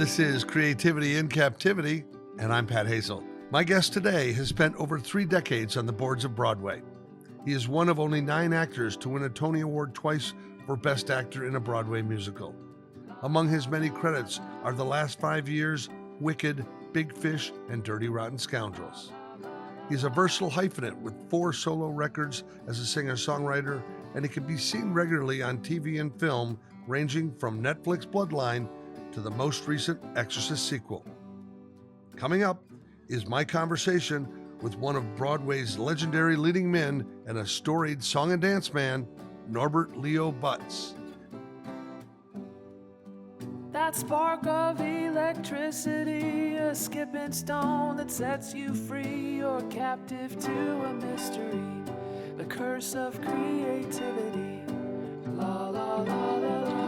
This is Creativity in Captivity, and I'm Pat Hazel. My guest today has spent over 3 decades on the boards of Broadway. He is one of only 9 actors to win a Tony Award twice for Best Actor in a Broadway musical. Among his many credits are the last 5 years, Wicked, Big Fish, and Dirty Rotten Scoundrels. He's a versatile hyphenate with 4 solo records as a singer-songwriter, and he can be seen regularly on TV and film, ranging from Netflix Bloodline to the most recent Exorcist sequel. Coming up is my conversation with one of Broadway's legendary leading men and a storied song and dance man, Norbert Leo Butz. That spark of electricity, a skipping stone that sets you free. You're captive to a mystery, the curse of creativity. La la la la la.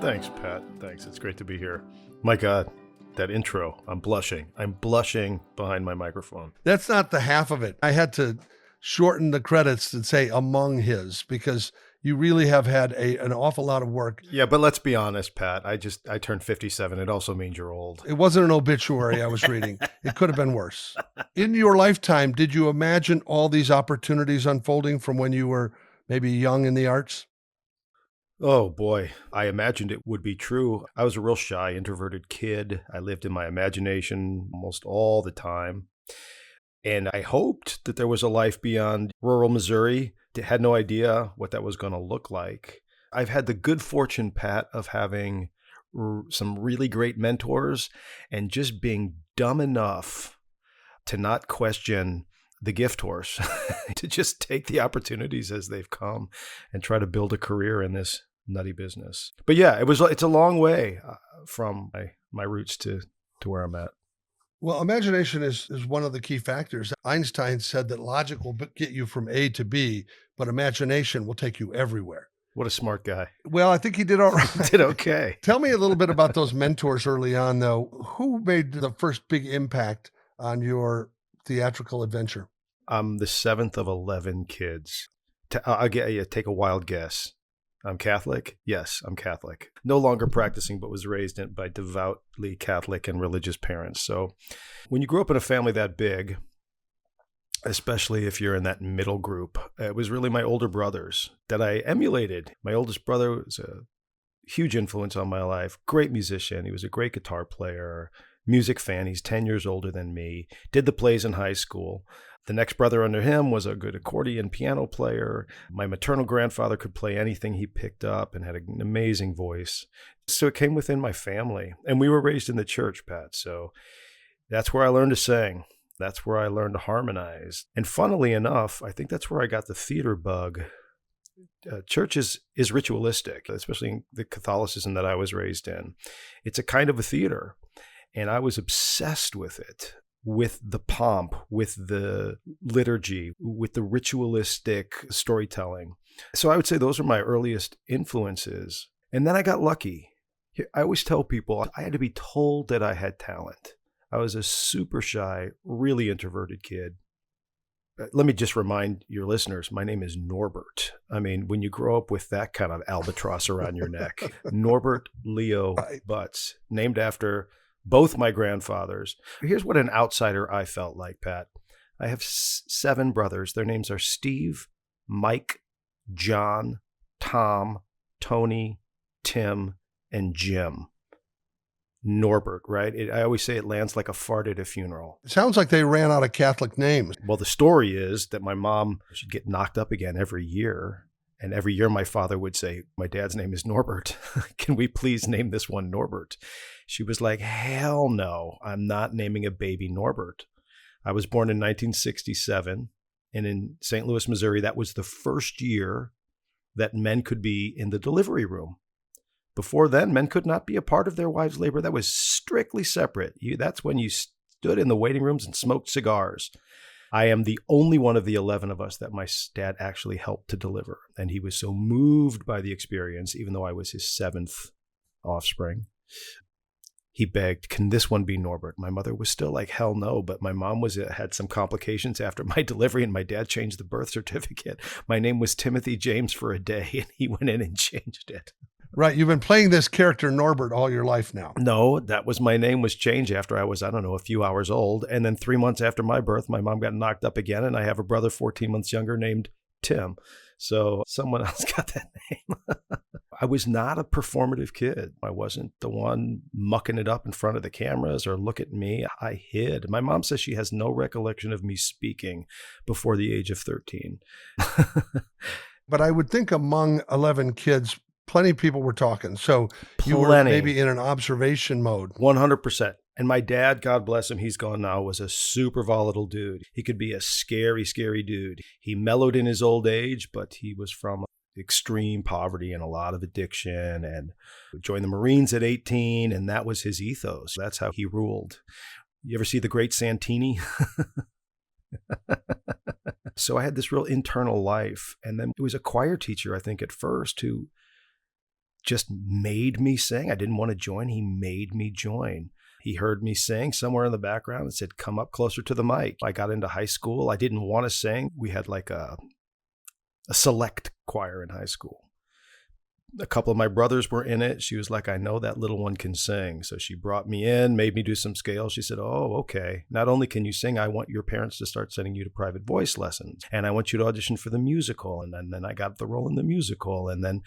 Thanks, Pat. Thanks. It's great to be here. My God, that intro. I'm blushing. I'm blushing behind my microphone. That's not the half of it. I had to shorten the credits and say among his, because you really have had an awful lot of work. Yeah, but let's be honest, Pat. I turned 57. It also means you're old. It wasn't an obituary I was reading. It could have been worse. In your lifetime, did you imagine all these opportunities unfolding from when you were maybe young in the arts? Oh, boy. I imagined it would be true. I was a real shy, introverted kid. I lived in my imagination almost all the time. And I hoped that there was a life beyond rural Missouri. I had no idea what that was going to look like. I've had the good fortune, Pat, of having some really great mentors and just being dumb enough to not question the gift horse, to just take the opportunities as they've come and try to build a career in this nutty business. But yeah, it's a long way from my roots to where I'm at. Well, imagination is one of the key factors. Einstein said that logic will get you from A to B, but imagination will take you everywhere. What a smart guy. Well, I think he did all right. Did okay. Tell me a little bit about those mentors early on, though. Who made the first big impact on your theatrical adventure? I'm the 7th of 11 kids. I'll take a wild guess. I'm Catholic? Yes, I'm Catholic. No longer practicing, but was raised by devoutly Catholic and religious parents. So when you grow up in a family that big, especially if you're in that middle group, it was really my older brothers that I emulated. My oldest brother was a huge influence on my life, great musician. He was a great guitar player, music fan. He's 10 years older than me, did the plays in high school. The next brother under him was a good accordion piano player. My maternal grandfather could play anything he picked up and had an amazing voice. So it came within my family. And we were raised in the church, Pat. So that's where I learned to sing. That's where I learned to harmonize. And funnily enough, I think that's where I got the theater bug. Church is ritualistic, especially in the Catholicism that I was raised in. It's a kind of a theater. And I was obsessed with it. With the pomp, with the liturgy, with the ritualistic storytelling. So I would say those are my earliest influences. And then I got lucky. I always tell people I had to be told that I had talent. I was a super shy, really introverted kid. Let me just remind your listeners, my name is Norbert. I mean, when you grow up with that kind of albatross around your neck, Norbert Leo Butz, named after both my grandfathers. Here's what an outsider I felt like, Pat. I have 7 brothers. Their names are Steve, Mike, John, Tom, Tony, Tim, and Jim. Norbert, right? I always say it lands like a fart at a funeral. It sounds like they ran out of Catholic names. Well, the story is that my mom should get knocked up again every year. And every year my father would say, my dad's name is Norbert. Can we please name this one Norbert? She was like, hell no, I'm not naming a baby Norbert. I was born in 1967. And in St. Louis, Missouri, that was the first year that men could be in the delivery room. Before then, men could not be a part of their wives' labor. That was strictly separate. That's when you stood in the waiting rooms and smoked cigars. I am the only one of the 11 of us that my dad actually helped to deliver. And he was so moved by the experience, even though I was his 7th offspring. He begged, can this one be Norbert? My mother was still like, hell no. But my mom had some complications after my delivery, and my dad changed the birth certificate. My name was Timothy James for a day, and he went in and changed it. Right. You've been playing this character, Norbert, all your life now. No, that was my name was changed after I was, I don't know, a few hours old. And then 3 months after my birth, my mom got knocked up again. And I have a brother 14 months younger named Tim. So someone else got that name. I was not a performative kid. I wasn't the one mucking it up in front of the cameras or look at me. I hid. My mom says she has no recollection of me speaking before the age of 13. But I would think among 11 kids, plenty of people were talking. So you were Plenty. maybe in an observation mode. 100%. And my dad, God bless him, he's gone now, was a super volatile dude. He could be a scary, scary dude. He mellowed in his old age, but he was from extreme poverty and a lot of addiction, and joined the Marines at 18, and that was his ethos. That's how he ruled. You ever see The Great Santini? So I had this real internal life. And then it was a choir teacher, I think, at first, who just made me sing. I didn't want to join. He made me join. He heard me sing somewhere in the background and said, come up closer to the mic. I got into high school. I didn't want to sing. We had like a select choir in high school. A couple of my brothers were in it. She was like, I know that little one can sing. So she brought me in, made me do some scales. She said, oh, okay. Not only can you sing, I want your parents to start sending you to private voice lessons. And I want you to audition for the musical. And then I got the role in the musical. And then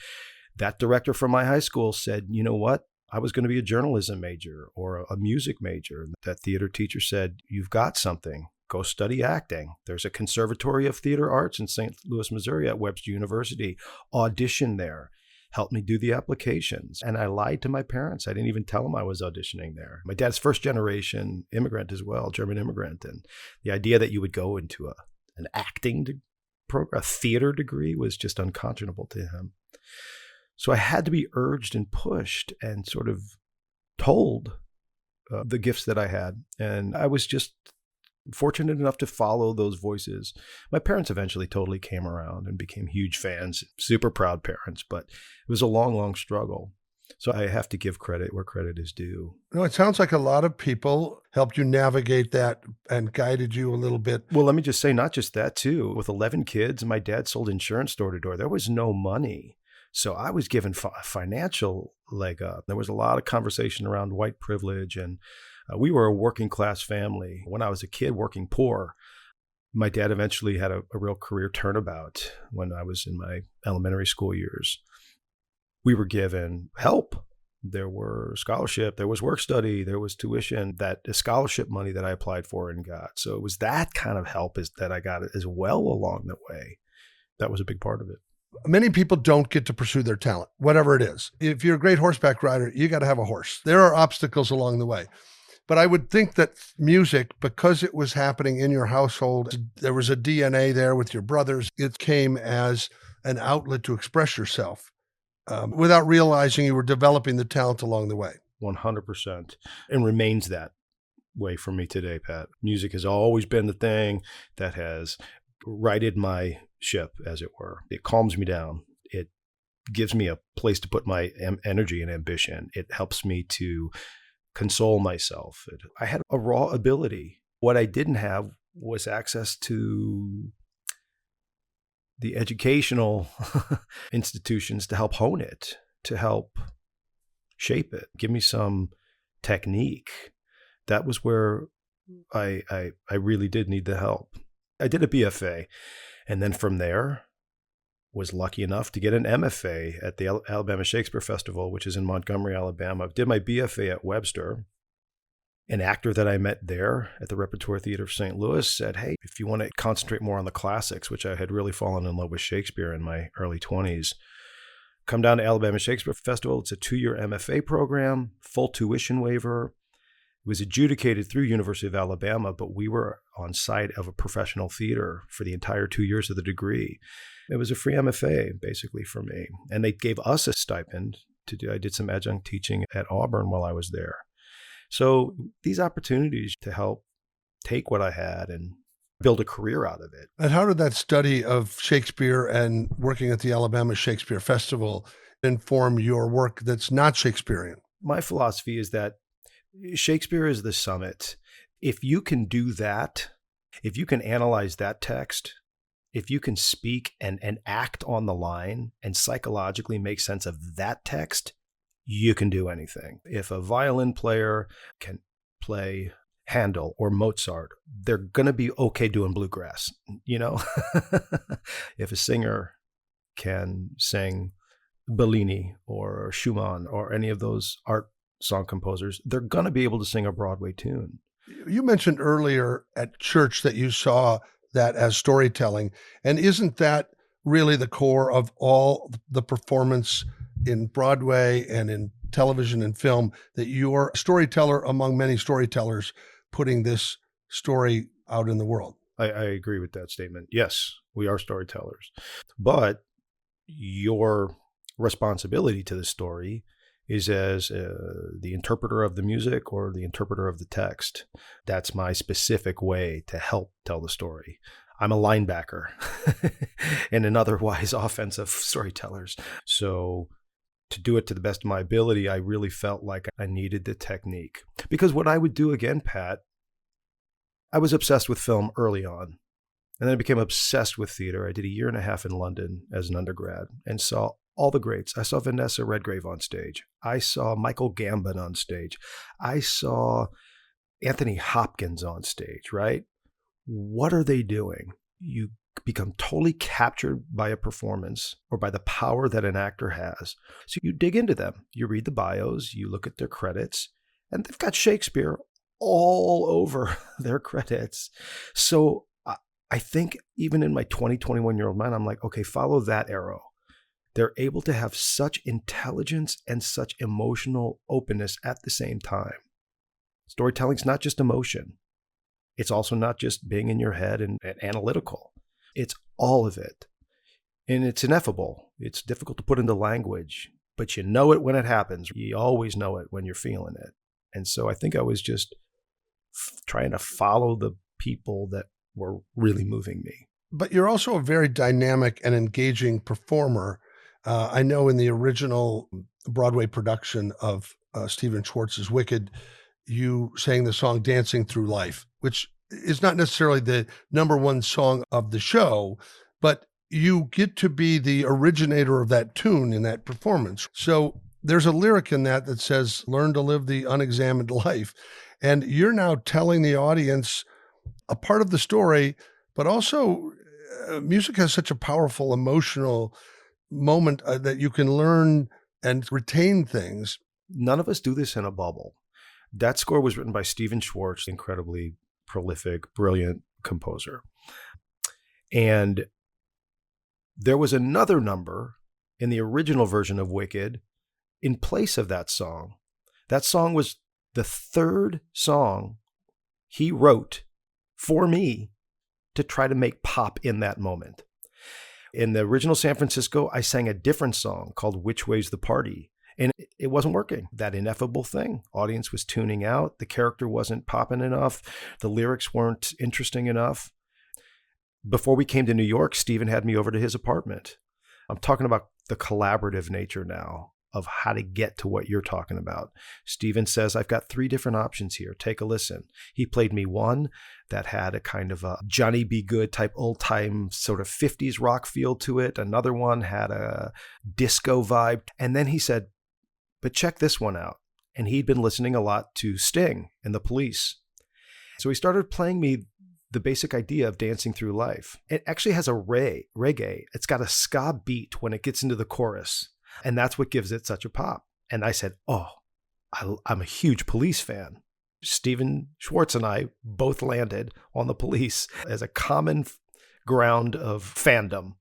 that director from my high school said, you know what? I was going to be a journalism major or a music major. That theater teacher said, you've got something. Go study acting. There's a Conservatory of Theater Arts in St. Louis, Missouri at Webster University. Audition there. Help me do the applications. And I lied to my parents. I didn't even tell them I was auditioning there. My dad's first generation immigrant as well, German immigrant. And the idea that you would go into an acting program, a theater degree, was just unconscionable to him. So I had to be urged and pushed and sort of told the gifts that I had. And I was just fortunate enough to follow those voices. My parents eventually totally came around and became huge fans, super proud parents, but it was a long, long struggle. So I have to give credit where credit is due. No, it sounds like a lot of people helped you navigate that and guided you a little bit. Well, let me just say, not just that too. With 11 kids, my dad sold insurance door to door. There was no money. So I was given a financial leg up. There was a lot of conversation around white privilege, and we were a working class family. When I was a kid, working poor, my dad eventually had a real career turnabout when I was in my elementary school years. We were given help. There were scholarship, there was work study, there was tuition, that scholarship money that I applied for and got. So it was that kind of help that I got as well along the way. That was a big part of it. Many people don't get to pursue their talent, whatever it is. If you're a great horseback rider, you got to have a horse. There are obstacles along the way. But I would think that music, because it was happening in your household, there was a DNA there with your brothers. It came as an outlet to express yourself without realizing you were developing the talent along the way. 100%. And remains that way for me today, Pat. Music has always been the thing that has righted my ship, as it were. It calms me down. It gives me a place to put my energy and ambition. It helps me to console myself. I had a raw ability. What I didn't have was access to the educational institutions to help hone it, to help shape it, give me some technique. That was where I really did need the help. I did a BFA, and then from there was lucky enough to get an MFA at the Alabama Shakespeare Festival, which is in Montgomery, Alabama. I did my BFA at Webster. An actor that I met there at the Repertoire Theater of St. Louis said, hey, if you want to concentrate more on the classics, which I had really fallen in love with Shakespeare in my early 20s, come down to Alabama Shakespeare Festival. It's a 2-year MFA program, full tuition waiver. It was adjudicated through University of Alabama, but we were on site of a professional theater for the entire 2 years of the degree. It was a free MFA, basically, for me. And they gave us a stipend to do. I did some adjunct teaching at Auburn while I was there. So these opportunities to help take what I had and build a career out of it. And how did that study of Shakespeare and working at the Alabama Shakespeare Festival inform your work that's not Shakespearean? My philosophy is that Shakespeare is the summit. If you can do that, if you can analyze that text if you can speak and act on the line and psychologically make sense of that text, you can do anything. If a violin player can play Handel or Mozart, they're going to be okay doing bluegrass, you know? If a singer can sing Bellini or Schumann or any of those art song composers, they're going to be able to sing a Broadway tune. You mentioned earlier at church that you saw that as storytelling. And isn't that really the core of all the performance in Broadway and in television and film, that you're a storyteller among many storytellers putting this story out in the world? I agree with that statement. Yes, we are storytellers. But your responsibility to the story is as the interpreter of the music or the interpreter of the text. That's my specific way to help tell the story. I'm a linebacker and an otherwise offensive storytellers. So to do it to the best of my ability, I really felt like I needed the technique. Because what I would do again, Pat, I was obsessed with film early on. And then I became obsessed with theater. I did a year and a half in London as an undergrad and saw all the greats. I saw Vanessa Redgrave on stage. I saw Michael Gambon on stage. I saw Anthony Hopkins on stage, right? What are they doing? You become totally captured by a performance or by the power that an actor has. So you dig into them. You read the bios, you look at their credits, and they've got Shakespeare all over their credits. So I think even in my 21-year-old mind, I'm like, okay, follow that arrow. They're able to have such intelligence and such emotional openness at the same time. Storytelling's not just emotion. It's also not just being in your head and analytical. It's all of it. And it's ineffable. It's difficult to put into language, but you know it when it happens. You always know it when you're feeling it. And so I think I was just trying to follow the people that were really moving me. But you're also a very dynamic and engaging performer. I know in the original Broadway production of Stephen Schwartz's Wicked, you sang the song Dancing Through Life, which is not necessarily the number one song of the show, but you get to be the originator of that tune in that performance. So there's a lyric in that says, learn to live the unexamined life. And you're now telling the audience a part of the story, but also music has such a powerful emotional moment that you can learn and retain things. None of us do this in a bubble. That score was written by Stephen Schwartz, incredibly prolific, brilliant composer. And there was another number in the original version of Wicked in place of that song. That song was the third song he wrote for me to try to make pop in that moment. In the original San Francisco, I sang a different song called Which Way's the Party? And it wasn't working. That ineffable thing. Audience was tuning out. The character wasn't popping enough. The lyrics weren't interesting enough. Before we came to New York, Stephen had me over to his apartment. I'm talking about the collaborative nature now of how to get to what you're talking about. Stephen says, I've got 3 different options here. Take a listen. He played me one that had a kind of a Johnny B. Good type old time sort of 50s rock feel to it. Another one had a disco vibe. And then he said, but check this one out. And he'd been listening a lot to Sting and the Police. So he started playing me the basic idea of Dancing Through Life. It actually has a reggae. It's got a ska beat when it gets into the chorus. And that's what gives it such a pop. And I said, oh, I'm a huge Police fan. Stephen Schwartz and I both landed on the Police as a common ground of fandom.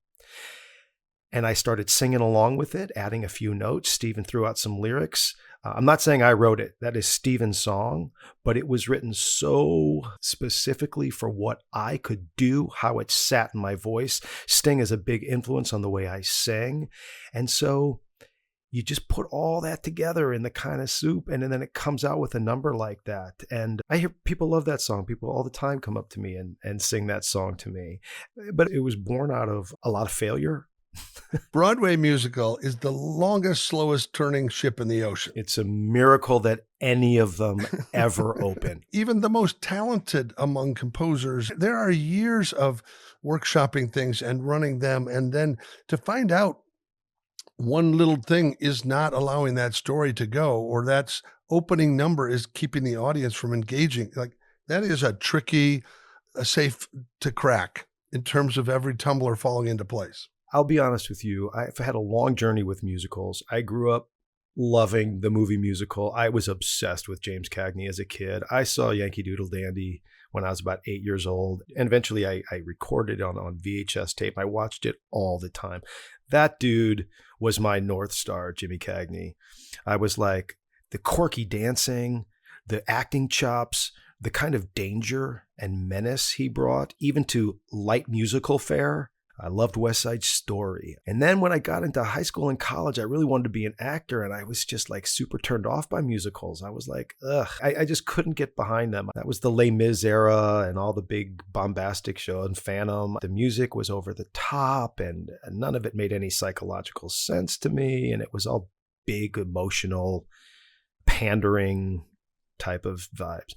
And I started singing along with it, adding a few notes. Stephen threw out some lyrics. I'm not saying I wrote it. That is Stephen's song, but it was written so specifically for what I could do, how it sat in my voice. Sting is a big influence on the way I sing. And so you just put all that together in the kind of soup, and then it comes out with a number like that. And I hear people love that song. People all the time come up to me and sing that song to me. But it was born out of a lot of failure. Broadway musical is the longest, slowest turning ship in the ocean. It's a miracle that any of them ever open. Even the most talented among composers, there are years of workshopping things and running them. And then to find out one little thing is not allowing that story to go, or that's opening number is keeping the audience from engaging. Like that is a tricky, safe to crack in terms of every tumbler falling into place. I'll be honest with you. I've had a long journey with musicals. I grew up loving the movie musical. I was obsessed with James Cagney as a kid. I saw Yankee Doodle Dandy when I was about 8 years old. And eventually I recorded it on VHS tape. I watched it all the time. That dude was my North Star, Jimmy Cagney. I was like the quirky dancing, the acting chops, the kind of danger and menace he brought, even to light musical fare. I loved West Side Story. And then when I got into high school and college, I really wanted to be an actor. And I was just like super turned off by musicals. I was like, ugh, I just couldn't get behind them. That was the Les Mis era and all the big bombastic shows and Phantom. The music was over the top and none of it made any psychological sense to me. And it was all big, emotional, pandering type of vibes.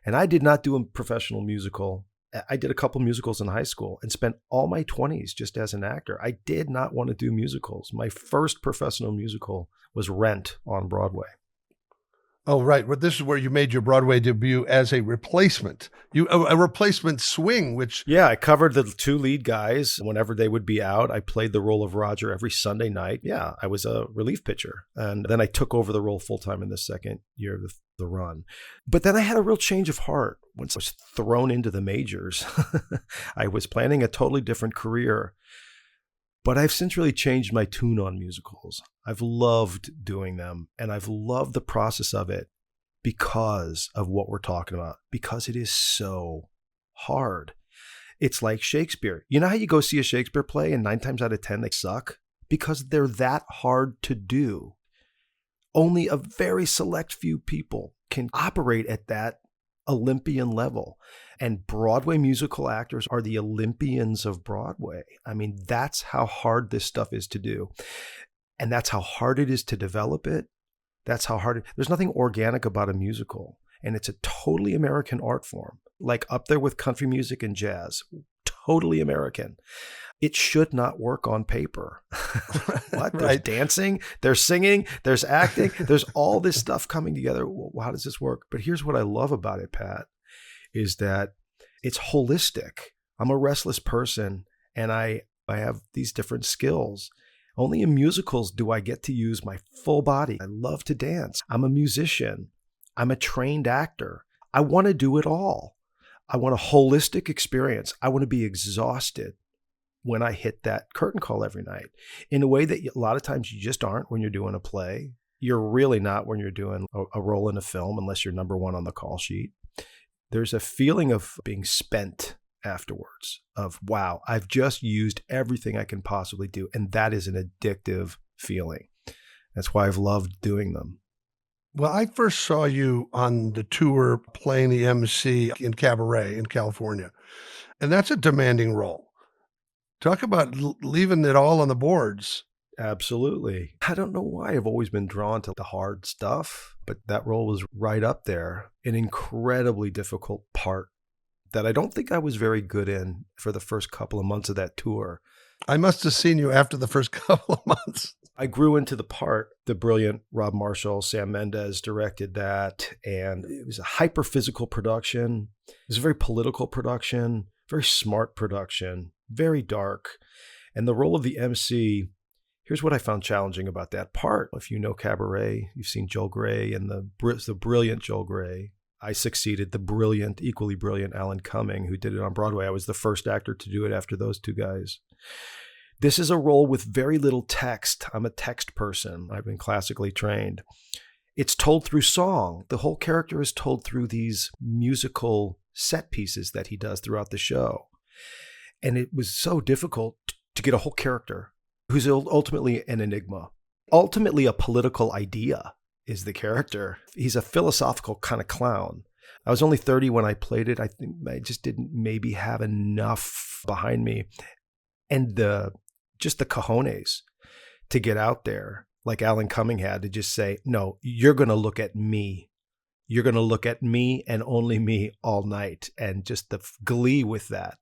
And I did not do a professional musical. I did a couple musicals in high school and spent all my 20s just as an actor. I did not want to do musicals. My first professional musical was Rent on Broadway. Oh, right. Well, this is where you made your Broadway debut as a replacement. A replacement swing, which... Yeah, I covered the two lead guys whenever they would be out. I played the role of Roger every Sunday night. Yeah, I was a relief pitcher. And then I took over the role full-time in the second year of the run. But then I had a real change of heart once I was thrown into the majors. I was planning a totally different career. But I've since really changed my tune on musicals. I've loved doing them, and I've loved the process of it because of what we're talking about, because it is so hard. It's like Shakespeare. You know how you go see a Shakespeare play and 9 times out of 10 they suck? Because they're that hard to do. Only a very select few people can operate at that Olympian level. And Broadway musical actors are the Olympians of Broadway. I mean, that's how hard this stuff is to do. And that's how hard it is to develop it. That's how hard there's nothing organic about a musical. And it's a totally American art form, like up there with country music and jazz. Totally American. It should not work on paper. What? There's Right. dancing, there's singing, there's acting, there's all this stuff coming together. Well, how does this work? But here's what I love about it, Pat, is that it's holistic. I'm a restless person and I have these different skills. Only in musicals do I get to use my full body. I love to dance. I'm a musician. I'm a trained actor. I want to do it all. I want a holistic experience. I want to be exhausted when I hit that curtain call every night in a way that a lot of times you just aren't when you're doing a play. You're really not when you're doing a role in a film unless you're number one on the call sheet. There's a feeling of being spent afterwards of, wow, I've just used everything I can possibly do. And that is an addictive feeling. That's why I've loved doing them. Well, I first saw you on the tour playing the MC in Cabaret in California. And that's a demanding role. Talk about leaving it all on the boards. Absolutely. I don't know why I've always been drawn to the hard stuff, but that role was right up there. An incredibly difficult part that I don't think I was very good in for the first couple of months of that tour. I must have seen you after the first couple of months. I grew into the part. The brilliant Rob Marshall, Sam Mendes directed that, and it was a hyper-physical production. It was a very political production, very smart production, very dark. And the role of the MC, here's what I found challenging about that part. If you know Cabaret, you've seen Joel Grey and the brilliant Joel Grey. I succeeded the brilliant, equally brilliant Alan Cumming, who did it on Broadway. I was the first actor to do it after those two guys. This is a role with very little text. I'm a text person. I've been classically trained. It's told through song. The whole character is told through these musical set pieces that he does throughout the show. And it was so difficult to get a whole character who's ultimately an enigma. Ultimately, a political idea is the character. He's a philosophical kind of clown. I was only 30 when I played it. I think I just didn't maybe have enough behind me. And the just the cojones to get out there, like Alan Cumming had, to just say, no, you're going to look at me. You're going to look at me and only me all night. And just the glee with that.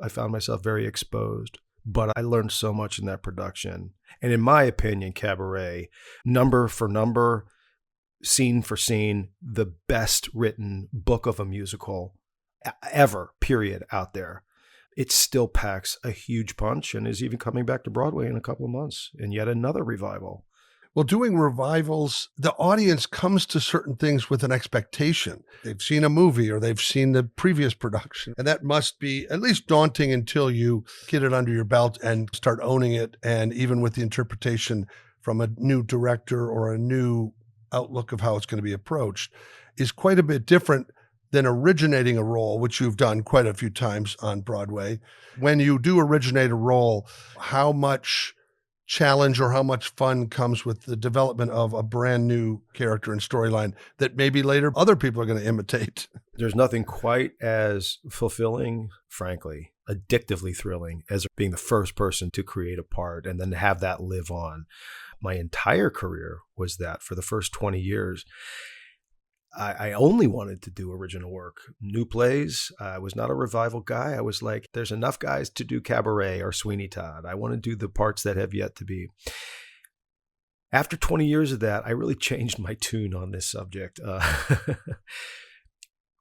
I found myself very exposed, but I learned so much in that production. And in my opinion, Cabaret, number for number, scene for scene, the best written book of a musical ever, period, out there. It still packs a huge punch and is even coming back to Broadway in a couple of months in yet another revival. Well, doing revivals, the audience comes to certain things with an expectation. They've seen a movie or they've seen the previous production. And that must be at least daunting until you get it under your belt and start owning it. And even with the interpretation from a new director or a new outlook of how it's going to be approached is quite a bit different than originating a role, which you've done quite a few times on Broadway. When you do originate a role, how much challenge or how much fun comes with the development of a brand new character and storyline that maybe later other people are going to imitate? There's nothing quite as fulfilling, frankly, addictively thrilling as being the first person to create a part and then have that live on. My entire career was that for the first 20 years. I only wanted to do original work, new plays. I was not a revival guy. I was like, there's enough guys to do Cabaret or Sweeney Todd. I want to do the parts that have yet to be. After 20 years of that, I really changed my tune on this subject.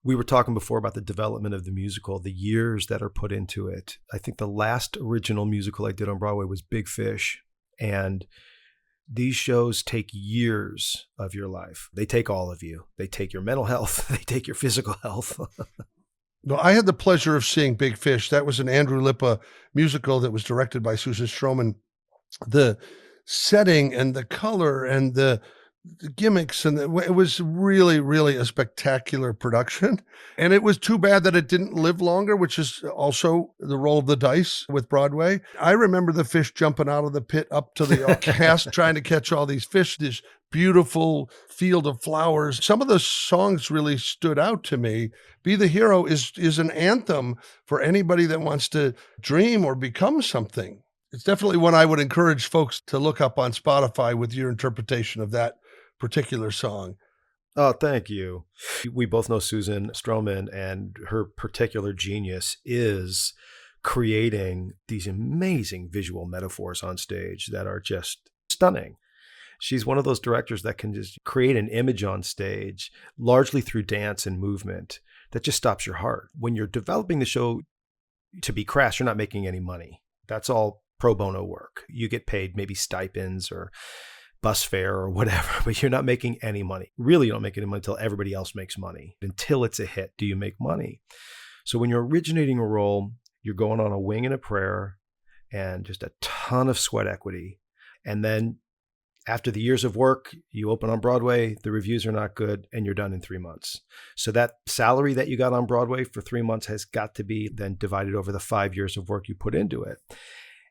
We were talking before about the development of the musical, the years that are put into it. I think the last original musical I did on Broadway was Big Fish. And these shows take years of your life. They take all of you. They take your mental health. They take your physical health. No, I had the pleasure of seeing Big Fish. That was an Andrew Lippa musical that was directed by Susan Stroman. The setting and the color and the gimmicks, and it was really, really a spectacular production. And it was too bad that it didn't live longer, which is also the roll of the dice with Broadway. I remember the fish jumping out of the pit up to the cast, trying to catch all these fish, this beautiful field of flowers. Some of the songs really stood out to me. Be the Hero is an anthem for anybody that wants to dream or become something. It's definitely one I would encourage folks to look up on Spotify with your interpretation of that particular song. Oh, thank you. We both know Susan Stroman, and her particular genius is creating these amazing visual metaphors on stage that are just stunning. She's one of those directors that can just create an image on stage, largely through dance and movement, that just stops your heart. When you're developing the show, to be crass, you're not making any money. That's all pro bono work. You get paid maybe stipends or bus fare or whatever, but you're not making any money. Really, you don't make any money until everybody else makes money. Until it's a hit, do you make money? So when you're originating a role, you're going on a wing and a prayer and just a ton of sweat equity. And then after the years of work, you open on Broadway, the reviews are not good, and you're done in 3 months. So that salary that you got on Broadway for 3 months has got to be then divided over the 5 years of work you put into it.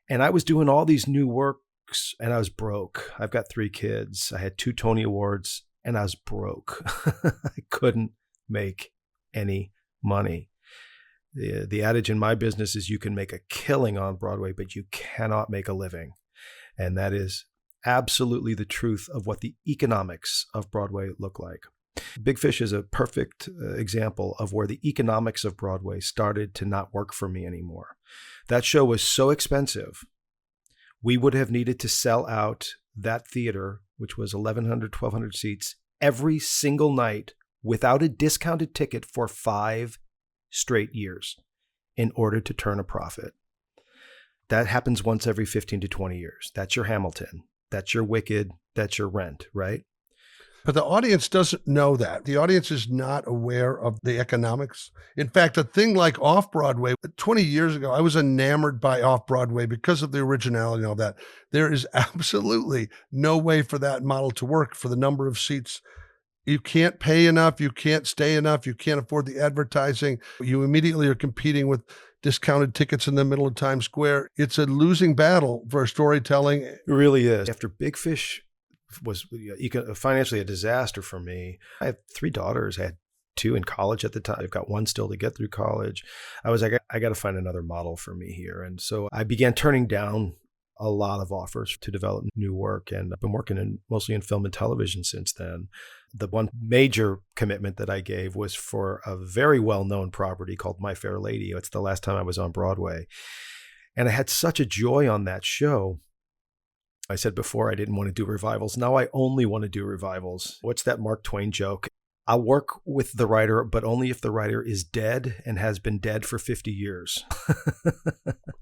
And I was doing all these new works and I was broke. I've got 3 kids. I had 2 Tony Awards and I was broke. I couldn't make any money. The adage in my business is you can make a killing on Broadway, but you cannot make a living. And that is absolutely the truth of what the economics of Broadway look like. Big Fish is a perfect example of where the economics of Broadway started to not work for me anymore. That show was so expensive. We would have needed to sell out that theater, which was 1,100, 1,200 seats, every single night without a discounted ticket for 5 straight years in order to turn a profit. That happens once every 15 to 20 years. That's your Hamilton. That's your Wicked. That's your Rent, right? But the audience doesn't know that. The audience is not aware of the economics. In fact, a thing like Off-Broadway, 20 years ago, I was enamored by Off-Broadway because of the originality and all that. There is absolutely no way for that model to work for the number of seats. You can't pay enough. You can't stay enough. You can't afford the advertising. You immediately are competing with discounted tickets in the middle of Times Square. It's a losing battle for storytelling. It really is. After Big Fish was financially a disaster for me. I have 3 daughters. I had 2 in college at the time. I've got 1 still to get through college. I was like, I got to find another model for me here. And so I began turning down a lot of offers to develop new work, and I've been working mostly in film and television since then. The one major commitment that I gave was for a very well-known property called My Fair Lady. It's the last time I was on Broadway. And I had such a joy on that show. I said before I didn't want to do revivals. Now I only want to do revivals. What's that Mark Twain joke? I'll work with the writer, but only if the writer is dead and has been dead for 50 years.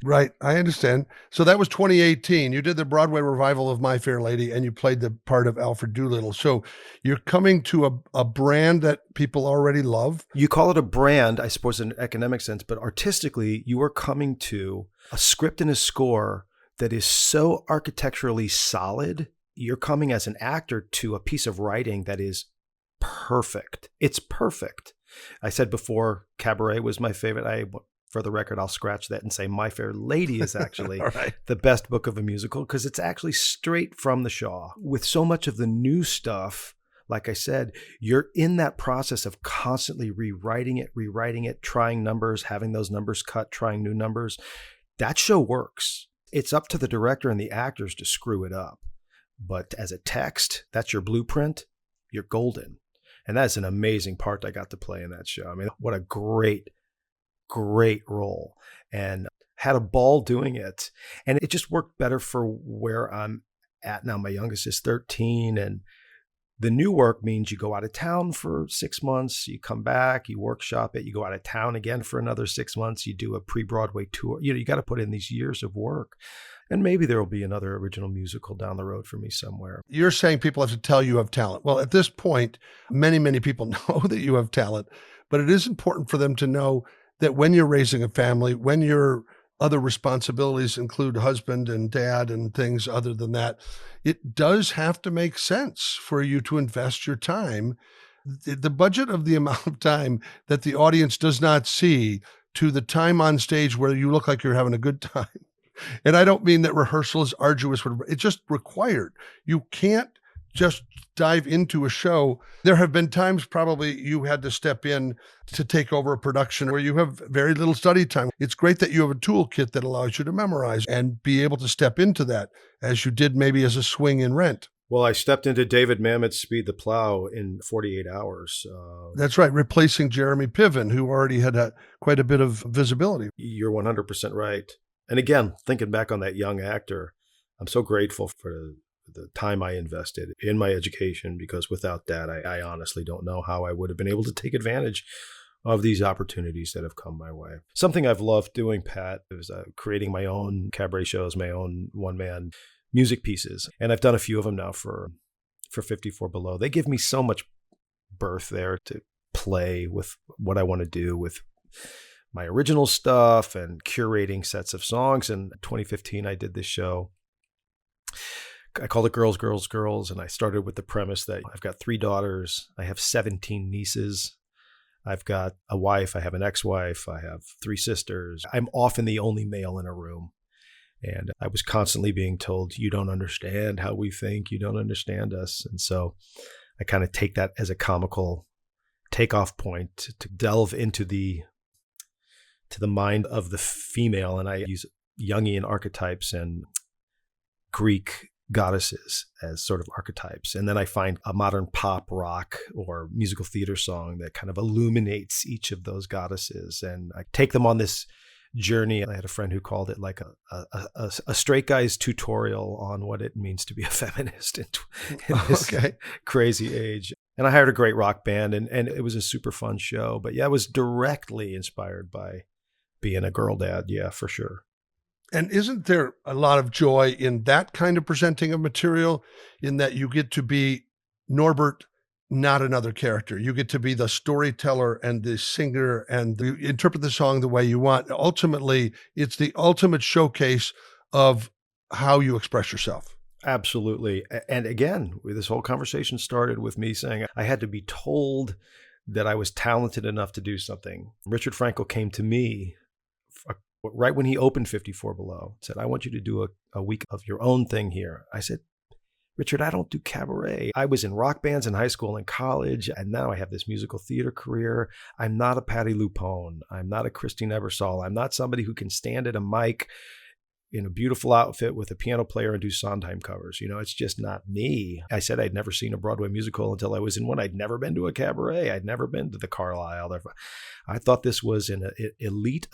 Right. I understand. So that was 2018. You did the Broadway revival of My Fair Lady, and you played the part of Alfred Doolittle. So you're coming to a brand that people already love. You call it a brand, I suppose, in an economic sense, but artistically, you are coming to a script and a score that is so architecturally solid. You're coming as an actor to a piece of writing that is perfect. It's perfect. I said before, Cabaret was my favorite. For the record, I'll scratch that and say My Fair Lady is actually right. The best book of a musical because it's actually straight from the Shaw. With so much of the new stuff, like I said, you're in that process of constantly rewriting it, trying numbers, having those numbers cut, trying new numbers. That show works. It's up to the director and the actors to screw it up. But as a text, that's your blueprint, you're golden. And that's an amazing part I got to play in that show. I mean, what a great role, and had a ball doing it. And it just worked better for where I'm at now. My youngest is 13, and the new work means you go out of town for 6 months, you come back, you workshop it, you go out of town again for another 6 months, you do a pre-Broadway tour. You got to put in these years of work. And maybe there will be another original musical down the road for me somewhere. You're saying people have to tell you have talent. Well, at this point, many, many people know that you have talent, but it is important for them to know that when you're raising a family, when your other responsibilities include husband and dad and things other than that, it does have to make sense for you to invest your time. The budget of the amount of time that the audience does not see to the time on stage where you look like you're having a good time. And I don't mean that rehearsal is arduous, it's just required. You can't just dive into a show. There have been times probably you had to step in to take over a production where you have very little study time. It's great that you have a toolkit that allows you to memorize and be able to step into that as you did maybe as a swing in Rent. Well, I stepped into David Mamet's Speed the Plow in 48 hours. That's right, replacing Jeremy Piven, who already had quite a bit of visibility. You're 100% right. And again, thinking back on that young actor, I'm so grateful for the time I invested in my education, because without that, I honestly don't know how I would have been able to take advantage of these opportunities that have come my way. Something I've loved doing, Pat, is creating my own cabaret shows, my own one-man music pieces. And I've done a few of them now for 54 Below. They give me so much birth there to play with what I want to do with my original stuff and curating sets of songs. In 2015, I did this show. I called it Girls, Girls, Girls. And I started with the premise that I've got 3 daughters. I have 17 nieces. I've got a wife. I have an ex-wife. I have 3 sisters. I'm often the only male in a room. And I was constantly being told, you don't understand how we think. You don't understand us. And so I kind of take that as a comical takeoff point to delve into the mind of the female. And I use Jungian archetypes and Greek goddesses as sort of archetypes. And then I find a modern pop, rock, or musical theater song that kind of illuminates each of those goddesses. And I take them on this journey. I had a friend who called it like a straight guy's tutorial on what it means to be a feminist in this crazy age. And I hired a great rock band, and it was a super fun show. But yeah, it was directly inspired by being a girl dad. Yeah, for sure. And isn't there a lot of joy in that kind of presenting of material, in that you get to be Norbert, not another character? You get to be the storyteller and the singer, and you interpret the song the way you want. Ultimately, it's the ultimate showcase of how you express yourself. Absolutely. And again, this whole conversation started with me saying I had to be told that I was talented enough to do something. Richard Frankel came to me right when he opened 54 Below, said, I want you to do a week of your own thing here. I said, Richard, I don't do cabaret. I was in rock bands in high school and college, and now I have this musical theater career. I'm not a Patti LuPone. I'm not a Christine Ebersole. I'm not somebody who can stand at a mic in a beautiful outfit with a piano player and do Sondheim covers. It's just not me. I said I'd never seen a Broadway musical until I was in one. I'd never been to a cabaret. I'd never been to the Carlisle. I thought this was an elite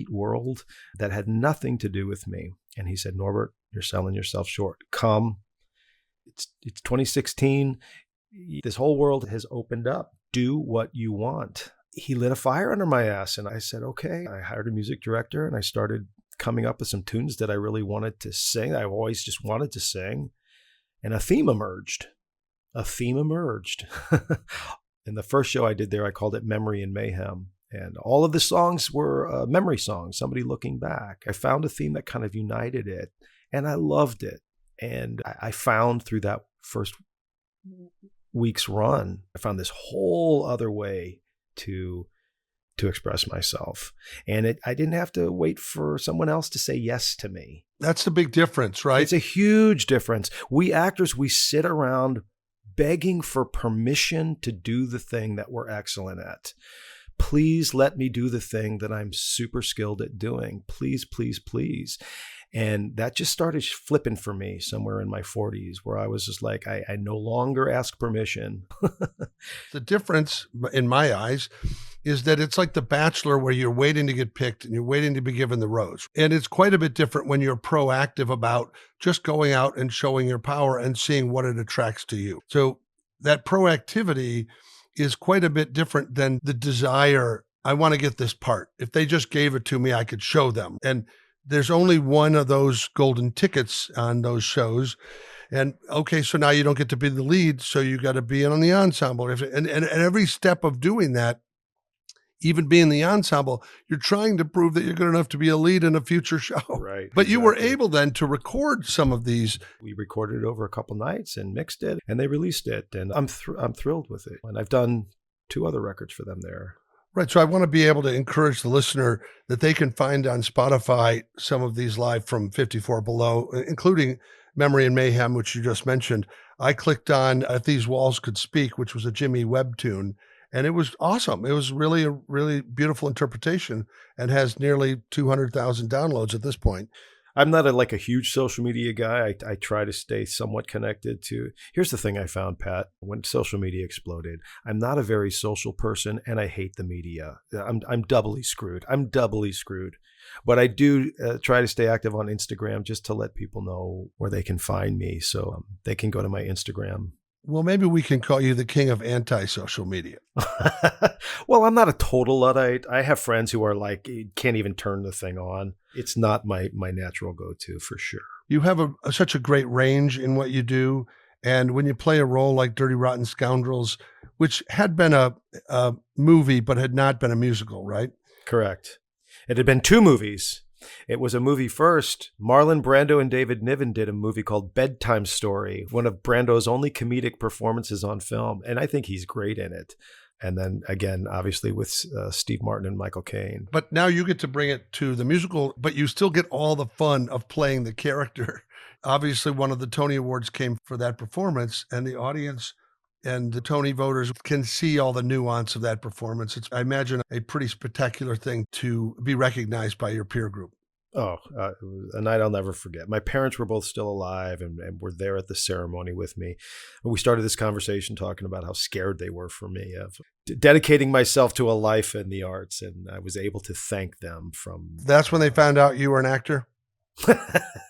world that had nothing to do with me. And he said, Norbert, you're selling yourself short. Come. It's 2016. This whole world has opened up. Do what you want. He lit a fire under my ass, and I said, okay. I hired a music director, and I started coming up with some tunes that I really wanted to sing. I always just wanted to sing, and a theme emerged. And the first show I did there, I called it Memory and Mayhem. And all of the songs were memory songs, somebody looking back. I found a theme that kind of united it, and I loved it. And I found through that first week's run, I found this whole other way to express myself. And I didn't have to wait for someone else to say yes to me. That's the big difference, right? It's a huge difference. We actors, we sit around begging for permission to do the thing that we're excellent at. Please let me do the thing that I'm super skilled at doing. Please, please, please. And that just started flipping for me somewhere in my 40s, where I was just like, I no longer ask permission. The difference, in my eyes, is that it's like The Bachelor, where you're waiting to get picked and you're waiting to be given the rose. And it's quite a bit different when you're proactive about just going out and showing your power and seeing what it attracts to you. So that proactivity is quite a bit different than the desire, I want to get this part. If they just gave it to me, I could show them. And there's only one of those golden tickets on those shows. And okay, so now you don't get to be the lead, so you got to be in on the ensemble. And every step of doing that, even being the ensemble, you're trying to prove that you're good enough to be a lead in a future show. Right. But exactly. You were able then to record some of these. We recorded it over a couple nights and mixed it, and they released it. And I'm thrilled with it. And I've done 2 other records for them there. Right. So I want to be able to encourage the listener that they can find on Spotify some of these live from 54 Below, including Memory and Mayhem, which you just mentioned. I clicked on If These Walls Could Speak, which was a Jimmy Webb tune, and it was awesome. It was really a really beautiful interpretation and has nearly 200,000 downloads at this point. I'm not a huge social media guy. I try to stay somewhat connected to. Here's the thing I found, Pat, when social media exploded. I'm not a very social person, and I hate the media. I'm doubly screwed. But I do try to stay active on Instagram just to let people know where they can find me, so they can go to my Instagram. Well, maybe we can call you the king of anti-social media. Well, I'm not a total Luddite. I have friends who are like, can't even turn the thing on. It's not my natural go-to for sure. You have such a great range in what you do. And when you play a role like Dirty Rotten Scoundrels, which had been a movie but had not been a musical, right? Correct. It had been 2 movies. It was a movie first. Marlon Brando and David Niven did a movie called Bedtime Story, one of Brando's only comedic performances on film. And I think he's great in it. And then again, obviously with Steve Martin and Michael Caine. But now you get to bring it to the musical, but you still get all the fun of playing the character. Obviously, one of the Tony Awards came for that performance, and the audience and the Tony voters can see all the nuance of that performance. It's, I imagine, a pretty spectacular thing to be recognized by your peer group. Oh, it was a night I'll never forget. My parents were both still alive and were there at the ceremony with me. And we started this conversation talking about how scared they were for me of dedicating myself to a life in the arts. And I was able to thank them from... That's when they found out you were an actor?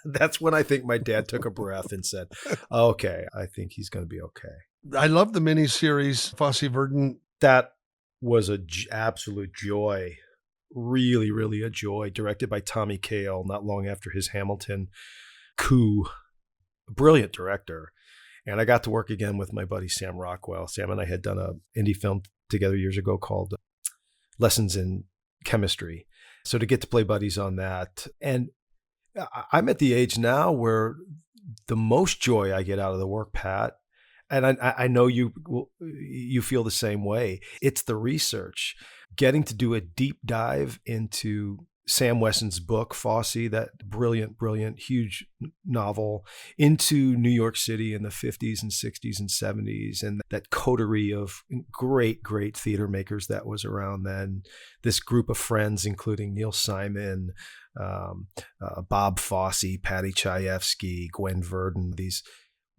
That's when I think my dad took a breath and said, okay, I think he's going to be okay. I love the miniseries Fosse Verdon. That was an absolute joy. Really, really a joy. Directed by Tommy Kail not long after his Hamilton coup. Brilliant director. And I got to work again with my buddy Sam Rockwell. Sam and I had done an indie film together years ago called Lessons in Chemistry. So to get to play buddies on that. And I'm at the age now where the most joy I get out of the work, Pat, and I know you feel the same way. It's the research, getting to do a deep dive into Sam Wesson's book, Fosse, that brilliant, huge novel, into New York City in the 50s and 60s and 70s, and that coterie of great theater makers that was around then. This group of friends, including Neil Simon, Bob Fosse, Patty Chayefsky, Gwen Verdon, these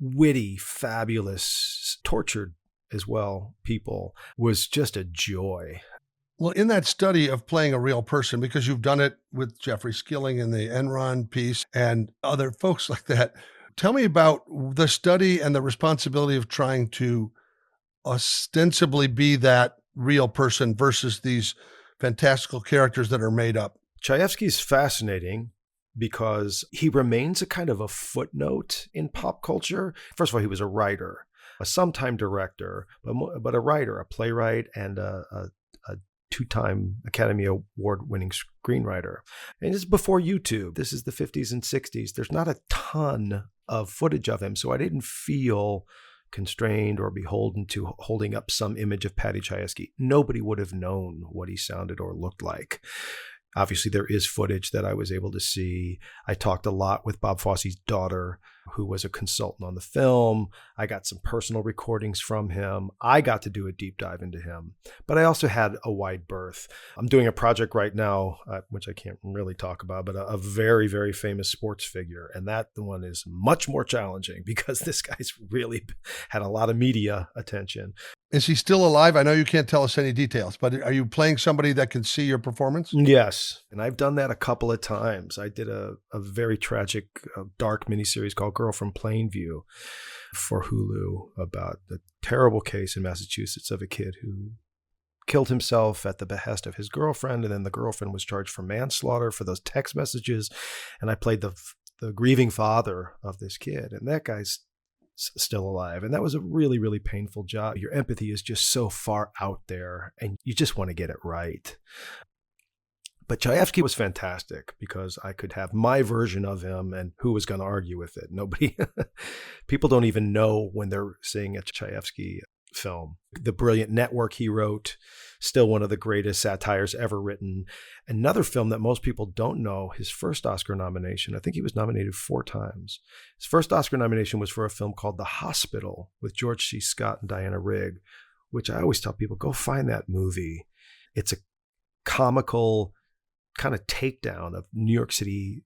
witty, fabulous, tortured as well people, was just a joy. Well, in that study of playing a real person, because you've done it with Jeffrey Skilling in the Enron piece and other folks like that, tell me about the study and the responsibility of trying to ostensibly be that real person versus these fantastical characters that are made up. Chayefsky's fascinating because he remains a kind of a footnote in pop culture. First of all, he was a writer, a sometime director, but a writer, a playwright, and a two-time Academy Award-winning screenwriter. And this is before YouTube. This is the 50s and 60s. There's not a ton of footage of him, so I didn't feel constrained or beholden to holding up some image of Patty Chayefsky. Nobody would have known what he sounded or looked like. Obviously, there is footage that I was able to see. I talked a lot with Bob Fosse's daughter, who was a consultant on the film. I got some personal recordings from him. I got to do a deep dive into him. But I also had a wide berth. I'm doing a project right now, which I can't really talk about, but a very, very famous sports figure. And that one is much more challenging because this guy's really had a lot of media attention. Is he still alive? I know you can't tell us any details, but are you playing somebody that can see your performance? Yes. And I've done that a couple of times. I did a very tragic, dark miniseries called Girl from Plainview for Hulu about the terrible case in Massachusetts of a kid who killed himself at the behest of his girlfriend. And then the girlfriend was charged for manslaughter for those text messages. And I played the grieving father of this kid. And that guy's still alive. And that was a really, really painful job. Your empathy is just so far out there and you just want to get it right. But Chayefsky was fantastic because I could have my version of him and who was going to argue with it? Nobody. People don't even know when they're seeing a Chayefsky film. The Brilliant Network he wrote, still one of the greatest satires ever written. Another film that most people don't know, his first Oscar nomination, I think he was nominated 4 times. His first Oscar nomination was for a film called The Hospital with George C. Scott and Diana Rigg, which I always tell people, go find that movie. It's a comical kind of takedown of New York City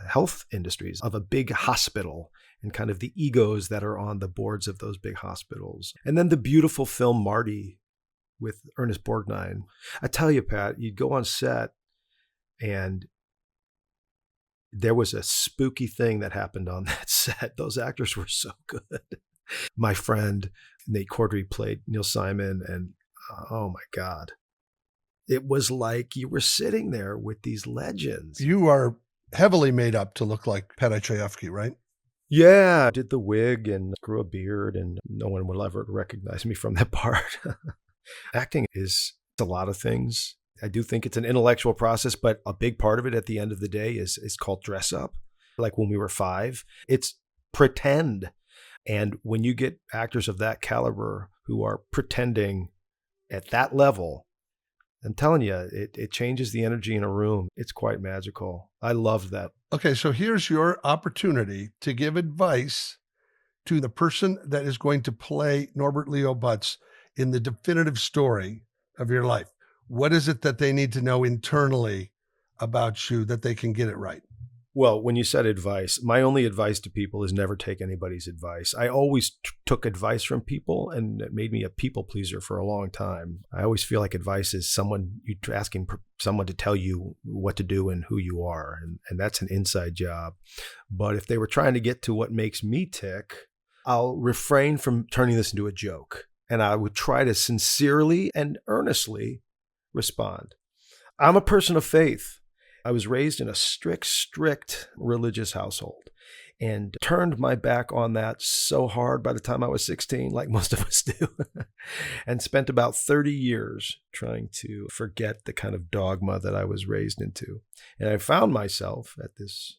health industries, of a big hospital and kind of the egos that are on the boards of those big hospitals. And then the beautiful film Marty with Ernest Borgnine. I tell you, Pat, you'd go on set and there was a spooky thing that happened on that set. Those actors were so good. My friend Nate Cordry played Neil Simon, and oh my God. It was like you were sitting there with these legends. You are heavily made up to look like Patty Chayefsky, right? Yeah, I did the wig and grew a beard, and no one will ever recognize me from that part. Acting is a lot of things. I do think it's an intellectual process, but a big part of it at the end of the day is called dress up. Like when we were 5, it's pretend. And when you get actors of that caliber who are pretending at that level, I'm telling you, it changes the energy in a room. It's quite magical. I love that. Okay, so here's your opportunity to give advice to the person that is going to play Norbert Leo Butz in the definitive story of your life. What is it that they need to know internally about you that they can get it right? Well, when you said advice, my only advice to people is never take anybody's advice. I always took advice from people, and it made me a people pleaser for a long time. I always feel like advice is you're asking someone to tell you what to do and who you are, and that's an inside job. But if they were trying to get to what makes me tick, I'll refrain from turning this into a joke, and I would try to sincerely and earnestly respond. I'm a person of faith. I was raised in a strict religious household and turned my back on that so hard by the time I was 16, like most of us do, and spent about 30 years trying to forget the kind of dogma that I was raised into. And I found myself at this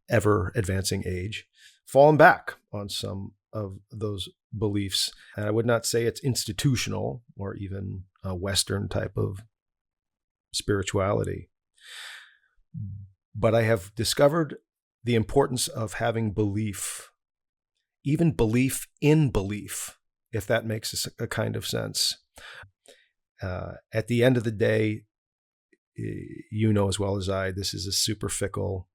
ever advancing age, falling back on some of those beliefs. And I would not say it's institutional or even a Western type of spirituality. But I have discovered the importance of having belief, even belief in belief, if that makes a kind of sense. At the end of the day, you know as well as I, this is a super fickle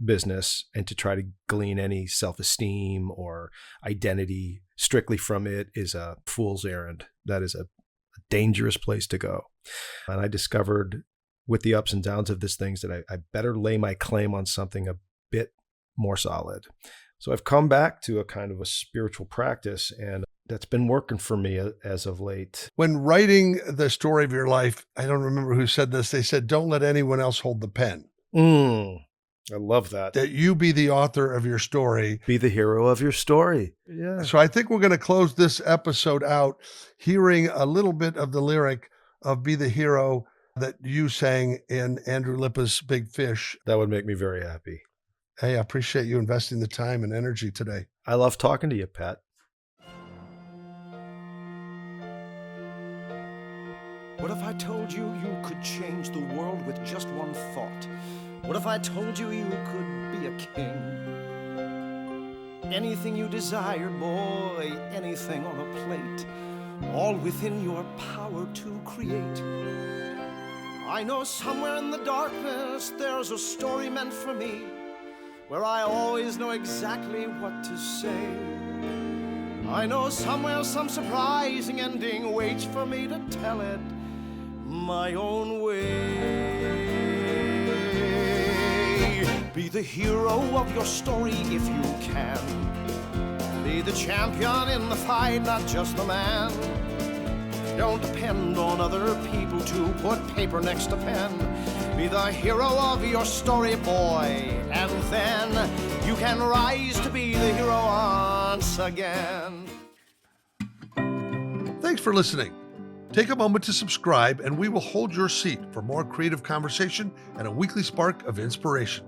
business, and to try to glean any self-esteem or identity strictly from it is a fool's errand. That is a dangerous place to go. And I discovered with the ups and downs of this things that I better lay my claim on something a bit more solid. So I've come back to a kind of a spiritual practice, and that's been working for me as of late. When writing the story of your life, I don't remember who said this. They said, don't let anyone else hold the pen. I love that. That you be the author of your story. Be the hero of your story. Yeah. So I think we're going to close this episode out hearing a little bit of the lyric of Be the Hero that you sang in Andrew Lippa's Big Fish. That would make me very happy. Hey, I appreciate you investing the time and energy today. I love talking to you, Pat. What if I told you you could change the world with just one thought? What if I told you you could be a king? Anything you desired, boy, anything on a plate, all within your power to create. I know somewhere in the darkness there's a story meant for me, where I always know exactly what to say. I know somewhere some surprising ending waits for me to tell it my own way. Be the hero of your story if you can. Be the champion in the fight, not just the man. Don't depend on other people to put paper next to pen. Be the hero of your story, boy, and then you can rise to be the hero once again. Thanks for listening. Take a moment to subscribe, and we will hold your seat for more creative conversation and a weekly spark of inspiration.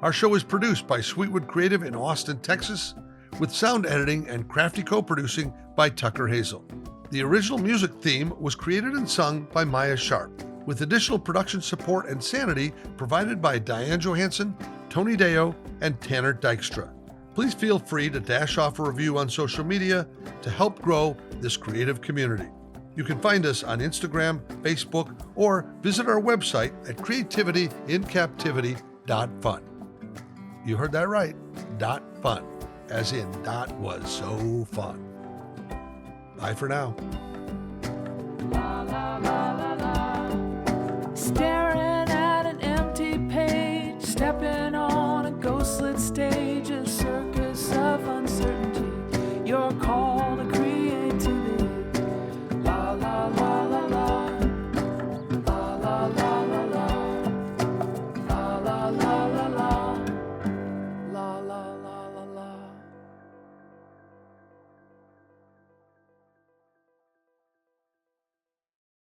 Our show is produced by Sweetwood Creative in Austin, Texas, with sound editing and crafty co-producing by Tucker Hazel. The original music theme was created and sung by Maya Sharp, with additional production support and sanity provided by Diane Johansson, Tony Deo, and Tanner Dykstra. Please feel free to dash off a review on social media to help grow this creative community. You can find us on Instagram, Facebook, or visit our website at creativityincaptivity.fun. You heard that right, .fun, as in was so fun. Bye for now. Stare